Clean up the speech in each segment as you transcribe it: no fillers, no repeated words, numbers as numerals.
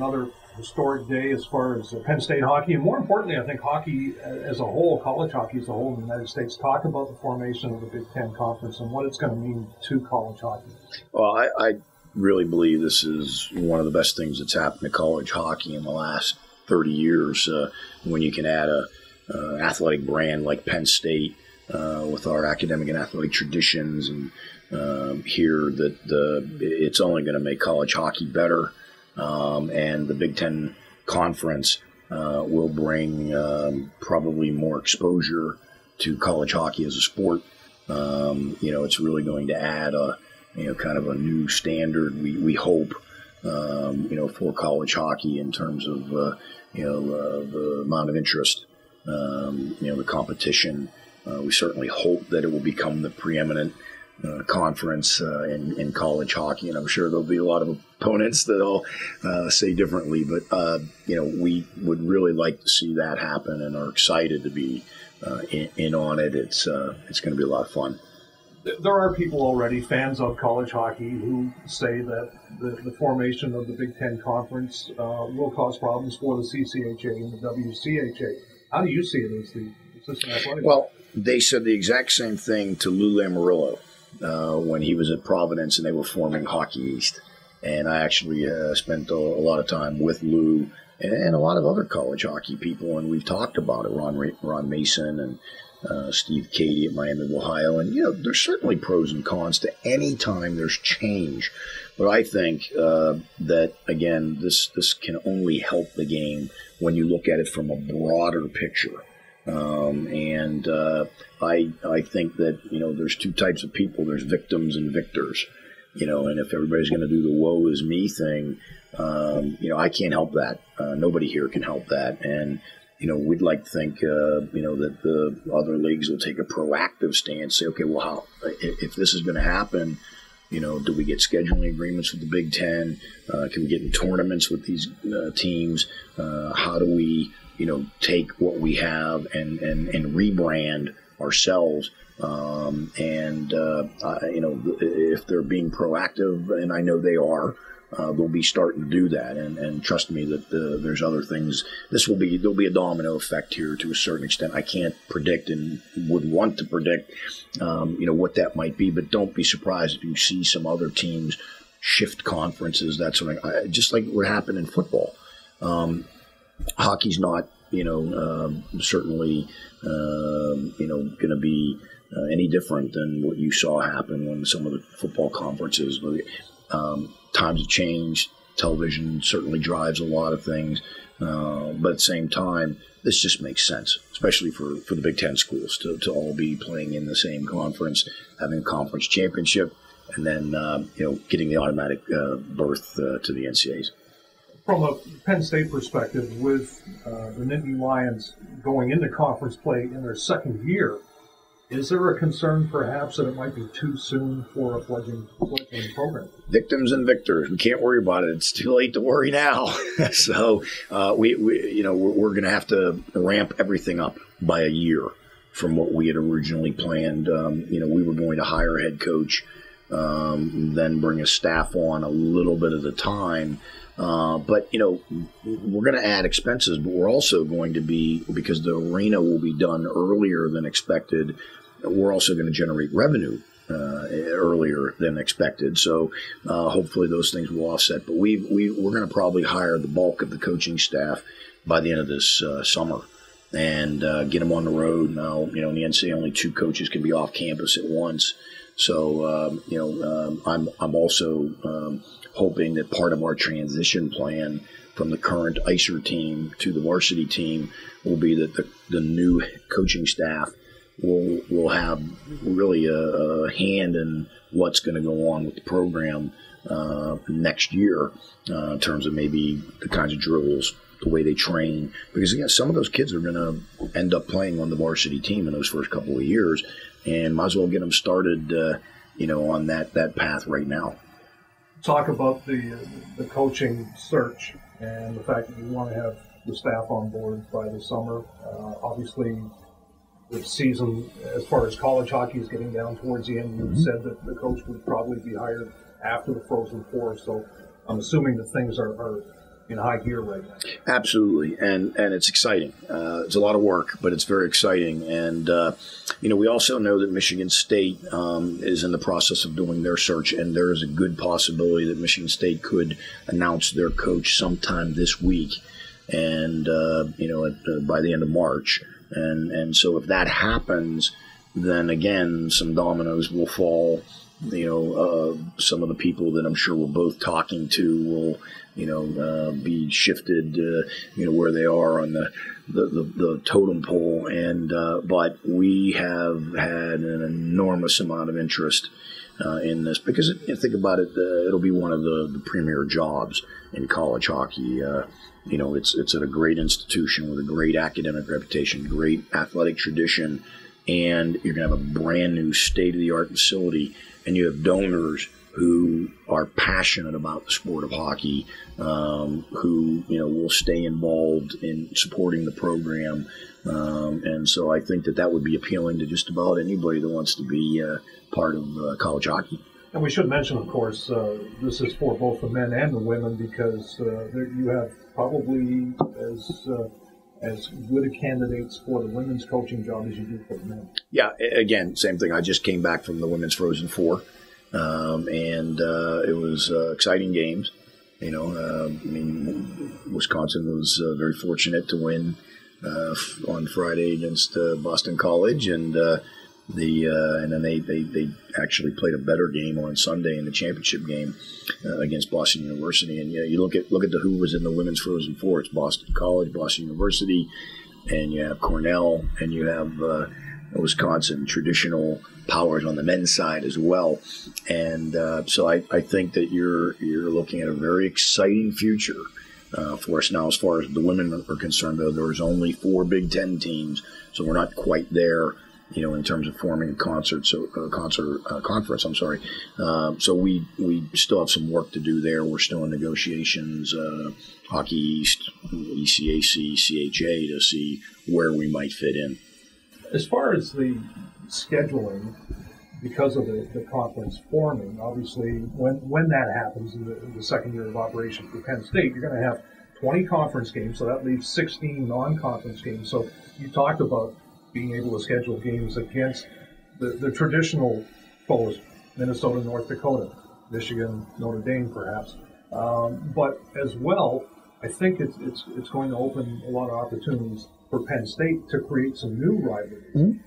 another historic day as far as Penn State hockey, and more importantly, I think hockey as a whole, college hockey as a whole in the United States. Talk about the formation of the Big Ten Conference and what it's going to mean to college hockey. Well, I really believe this is one of the best things that's happened to college hockey in the last 30 years. When you can add a athletic brand like Penn State with our academic and athletic traditions, and here that it's only going to make college hockey better. And the Big Ten Conference will bring probably more exposure to college hockey as a sport. It's really going to add kind of a new standard, we hope, for college hockey in terms of, the amount of interest, the competition. We certainly hope that it will become the preeminent conference in college hockey, and I'm sure there'll be a lot of opponents that'll say differently, but we would really like to see that happen and are excited to be in on it. It's going to be a lot of fun. There are people already, fans of college hockey, who say that the formation of the Big Ten Conference will cause problems for the CCHA and the WCHA. How do you see it as the assistant athletic? Well, they said the exact same thing to Lou Lamoriello when he was at Providence and they were forming Hockey East. And I actually spent a lot of time with Lou and a lot of other college hockey people, and we've talked about it, Ron Mason and Steve Cady at Miami of Ohio. And, there's certainly pros and cons to any time there's change. But I think that, again, this can only help the game when you look at it from a broader picture. I think that, there's two types of people. There's victims and victors, and if everybody's going to do the woe is me thing, I can't help that. Nobody here can help that. And, we'd like to think, that the other leagues will take a proactive stance, say, okay, well, if this is going to happen, do we get scheduling agreements with the Big Ten? Can we get in tournaments with these teams? How do we, take what we have and rebrand ourselves? If they're being proactive, and I know they are, they'll be starting to do that. And trust me that there's other things. There'll be a domino effect here to a certain extent. I can't predict and would want to predict, what that might be. But don't be surprised if you see some other teams shift conferences. That's just like what happened in football. Hockey's not, certainly, going to be any different than what you saw happen when some of the football conferences. Times have changed. Television certainly drives a lot of things. But at the same time, this just makes sense, especially for the Big Ten schools to all be playing in the same conference, having a conference championship, and then, getting the automatic berth to the NCAAs. From a Penn State perspective, with the Nittany Lions going into conference play in their second year, is there a concern perhaps that it might be too soon for a fledgling program? Victims and victors. We can't worry about it. It's too late to worry now. So we're going to have to ramp everything up by a year from what we had originally planned. We were going to hire a head coach, then bring a staff on a little bit at a time. But we're going to add expenses, but we're also going to be, because the arena will be done earlier than expected, we're also going to generate revenue earlier than expected. So hopefully those things will offset. But we're going to probably hire the bulk of the coaching staff by the end of this summer and get them on the road. Now, in the NCAA, only 2 coaches can be off campus at once. So, I'm also hoping that part of our transition plan from the current ICER team to the varsity team will be that the new coaching staff will have really a hand in what's going to go on with the program next year in terms of maybe the kinds of drills, the way they train. Because, again, some of those kids are going to end up playing on the varsity team in those first couple of years, and might as well get them started, on that path right now. Talk about the coaching search and the fact that you want to have the staff on board by the summer. Obviously, the season, as far as college hockey, is getting down towards the end. You said that the coach would probably be hired after the Frozen Four, so I'm assuming that things are in high gear right now. Absolutely, and it's exciting. It's a lot of work, but it's very exciting. And we also know that Michigan State is in the process of doing their search, and there is a good possibility that Michigan State could announce their coach sometime this week, and by the end of March. And so if that happens, then again some dominoes will fall. Some of the people that I'm sure we're both talking to will, be shifted, where they are on the totem pole. But we have had an enormous amount of interest in this because, think about it, it'll be one of the premier jobs in college hockey. It's at a great institution with a great academic reputation, great athletic tradition, and you're going to have a brand new state-of-the-art facility. And you have donors who are passionate about the sport of hockey, who will stay involved in supporting the program, and so I think that would be appealing to just about anybody that wants to be part of college hockey. And we should mention, of course, this is for both the men and the women because you have probably as good a candidates for the women's coaching job as you do for the men. Yeah, again, same thing. I just came back from the Women's Frozen Four, and it was exciting games. Wisconsin was very fortunate to win on Friday against Boston College, and then they actually played a better game on Sunday in the championship game against Boston University. And you look at who was in the Women's Frozen Four. It's Boston College, Boston University, and you have Cornell, and you have Wisconsin traditional powers on the men's side as well. And so I think that you're looking at a very exciting future for us now. As far as the women are concerned, though, there's only 4 Big Ten teams, so we're not quite there. In terms of forming a conference. I'm sorry. So we still have some work to do there. We're still in negotiations, Hockey East, ECAC, CHA, to see where we might fit in. As far as the scheduling, because of the conference forming, obviously when that happens in the second year of operation for Penn State, you're going to have 20 conference games, so that leaves 16 non-conference games. So you talked about being able to schedule games against the traditional foes, Minnesota, North Dakota, Michigan, Notre Dame, perhaps. But as well, I think it's going to open a lot of opportunities for Penn State to create some new rivalries. Mm-hmm.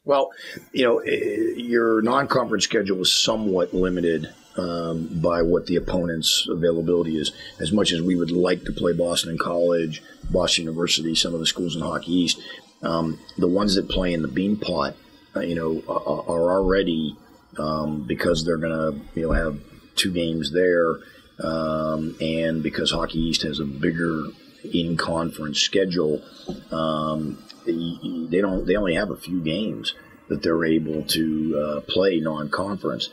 Well, your non-conference schedule is somewhat limited by what the opponent's availability is. As much as we would like to play Boston College, Boston University, some of the schools in Hockey East, the ones that play in the Bean Pot, are already, because they're going to, have 2 games there, and because Hockey East has a bigger in-conference schedule, they only have a few games that they're able to play non-conference.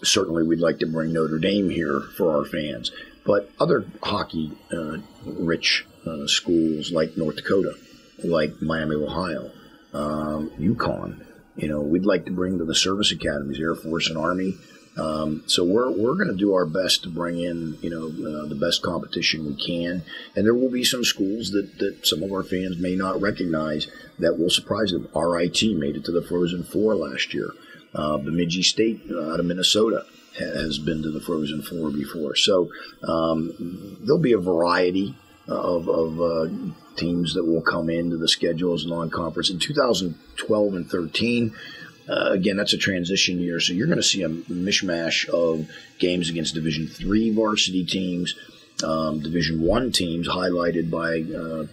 Certainly, we'd like to bring Notre Dame here for our fans, but other hockey-rich schools like North Dakota, like Miami, Ohio, UConn, we'd like to bring to the service academies, Air Force and Army. So we're going to do our best to bring in, the best competition we can. And there will be some schools that some of our fans may not recognize that will surprise them. RIT made it to the Frozen Four last year. Bemidji State out of Minnesota has been to the Frozen Four before. So there'll be a variety of teams that will come into the schedule as non-conference. In 2012 and 13, again, that's a transition year, so you're going to see a mishmash of games against Division III varsity teams, Division I teams, highlighted by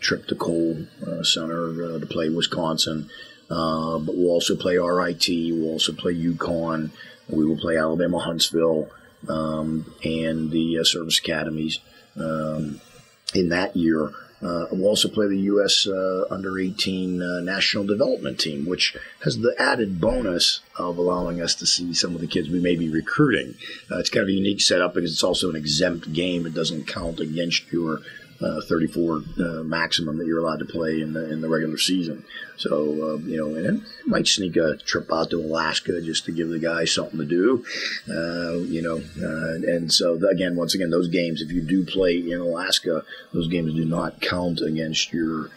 trip to Cole Center to play Wisconsin. But we'll also play RIT, we'll also play UConn, we will play Alabama Huntsville, and the service academies in that year. We'll also play the U.S. Under-18 National Development Team, which has the added bonus of allowing us to see some of the kids we may be recruiting. It's kind of a unique setup because it's also an exempt game. It doesn't count against your 34 maximum that you're allowed to play in the regular season. So, and it might sneak a trip out to Alaska just to give the guys something to do, and so once again, those games, if you do play in Alaska, those games do not count against your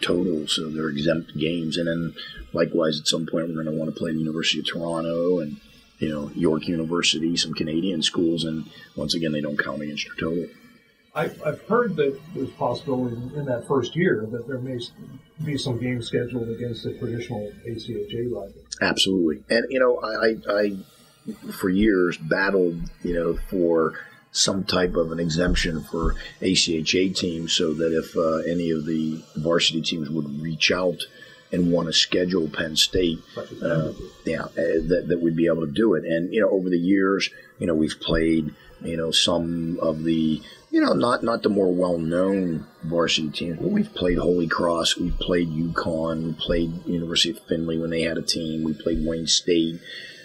total, so they're exempt games. And then likewise, at some point, we're going to want to play the University of Toronto and York University, some Canadian schools, and once again, they don't count against your total. I've heard that there's possibility in that first year that there may be some games scheduled against the traditional ACHA rival. Absolutely. And, I for years battled, for some type of an exemption for ACHA teams so that if any of the varsity teams would reach out and want to schedule Penn State, that we'd be able to do it. And, over the years, we've played, some of the, not the more well-known varsity teams, but we've played Holy Cross, we've played UConn, we played University of Findlay when they had a team, we played Wayne State,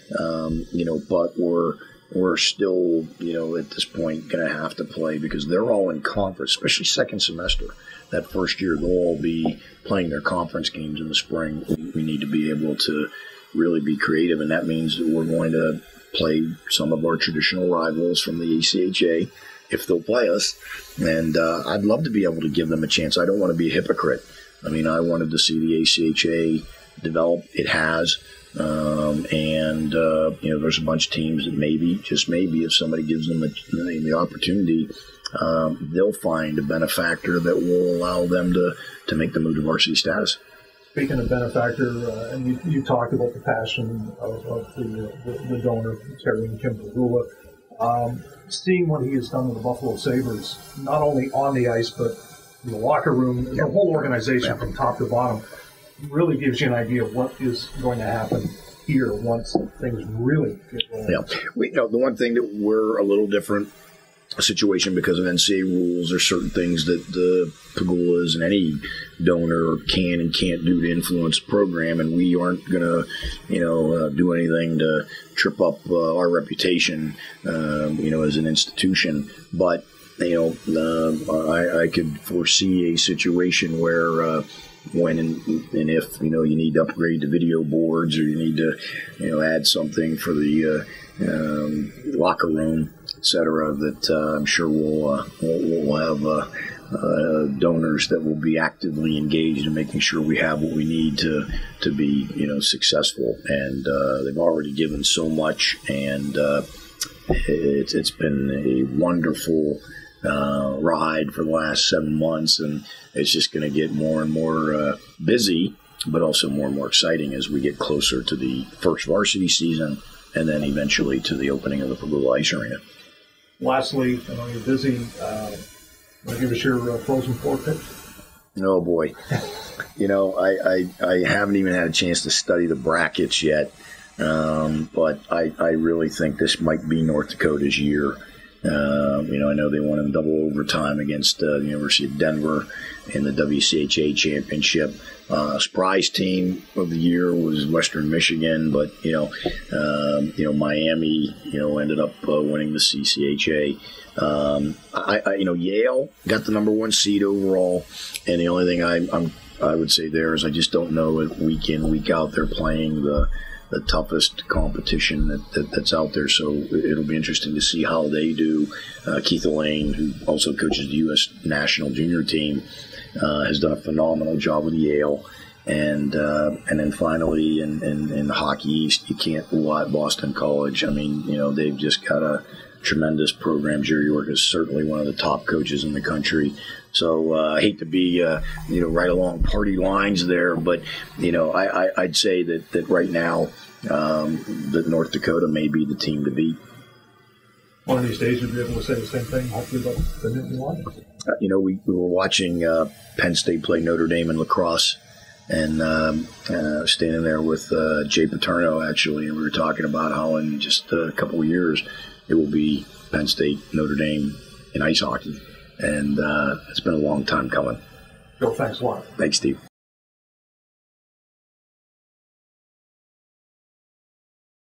but we're still, at this point going to have to play because they're all in conference, especially second semester. That first year, they'll all be playing their conference games in the spring. We need to be able to really be creative, and that means that we're going to play some of our traditional rivals from the ACHA, if they'll play us. And I'd love to be able to give them a chance. I don't want to be a hypocrite. I mean, I wanted to see the ACHA develop. It has. There's a bunch of teams that maybe, just maybe, if somebody gives them the opportunity, they'll find a benefactor that will allow them to make the move to varsity status. Speaking of benefactor, and you talked about the passion of the donor, Terry and Kim Pagula. Seeing what he has done with the Buffalo Sabres, not only on the ice, but in the locker room, the whole organization from top to bottom, really gives you an idea of what is going to happen here once things really get rolling. Yeah, the one thing that we're a little different situation because of NCAA rules. There's certain things that the Pagulas and any donor can and can't do to influence the program, and we aren't going to, do anything to trip up our reputation, as an institution. But I could foresee a situation where when and if you need to upgrade the video boards or you need to add something for the locker room, etc., that I'm sure we'll have donors that will be actively engaged in making sure we have what we need to be successful. And they've already given so much, and it's been a wonderful ride for the last 7 months, and it's just going to get more and more busy, but also more and more exciting as we get closer to the first varsity season and then eventually to the opening of the Pagula Ice Arena. Lastly, I know you're busy. Want to give us your Frozen Four picks? Oh, boy. I haven't even had a chance to study the brackets yet, but I really think this might be North Dakota's year. I know they won in double overtime against the University of Denver in the WCHA championship. Surprise team of the year was Western Michigan, but Miami ended up winning the CCHA. Yale got the number 1 seed overall, and the only thing I would say there is I just don't know if week in, week out they're playing the toughest competition that's out there. So it'll be interesting to see how they do. Keith Elaine, who also coaches the U.S. national junior team, has done a phenomenal job with Yale. And then finally in the Hockey East, you can't rule out Boston College. I mean, they've just got a tremendous program. Jerry York is certainly one of the top coaches in the country. So I hate to be, right along party lines there, but, I'd say that right now that North Dakota may be the team to beat. One of these days you'll be able to say the same thing, hopefully, about the Nittany Lions. We were watching Penn State play Notre Dame in lacrosse, and standing there with Jay Paterno, actually, and we were talking about how in just a couple of years it will be Penn State, Notre Dame in ice hockey. And it's been a long time coming. Bill, thanks a lot. Thanks, Steve.